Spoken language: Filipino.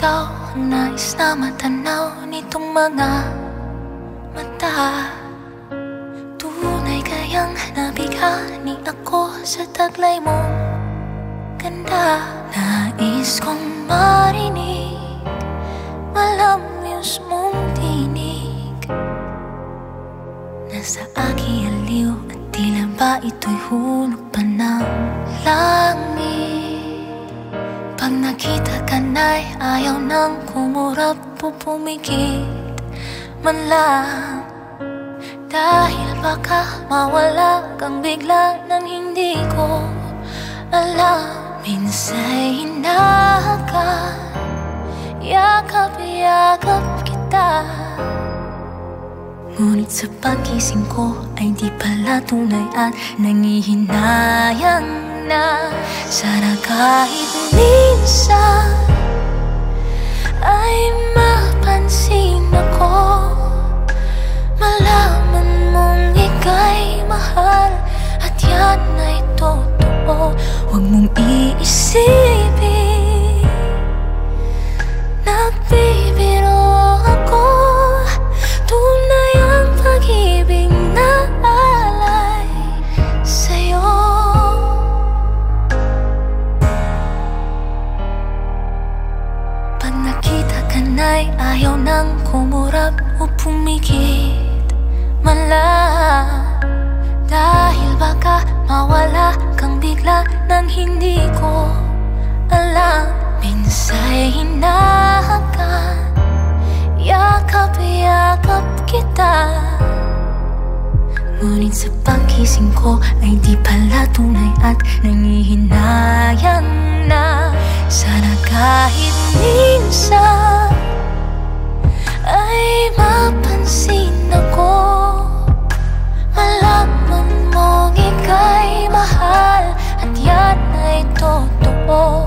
ikaw ang nais na matanaw nitong mga mata. Tunay kayang nabighani ako sa taglay mong ganda. Nais kong marinig malamyos mong tinig. Nasa aking aliw at tila ba ito'y hulog pa ng langit. Pag nakita ka na'y ayaw nang kumurap o pumikit man lang. Dahil baka mawala kang bigla nang hindi ko alam. Minsa'y hinahakan, yakap-yakap kita. Ngunit sa pagkising ko ay di pala tunay at nangihinayang na. Sana kahit minsan ay mapansin ako, malaman mong ika'y mahal at yan ay totoo. Huwag mong iisipin nagbibiro ako. Tunay ang pag-ibig na alay sa'yo. Pag nakita ka na'y ayaw nang kumurap o pumikit man lang. Dahil baka mawala kang bigla nang hindi ko alam. Minsa'y hinahakan, yakap-yakap kita. Ngunit sa pagkising ko ay di pala tunay at nangihinayang na. Sana kahit minsan ay mapansin ako, malaman mong ika'y mahal at yan ay totoo.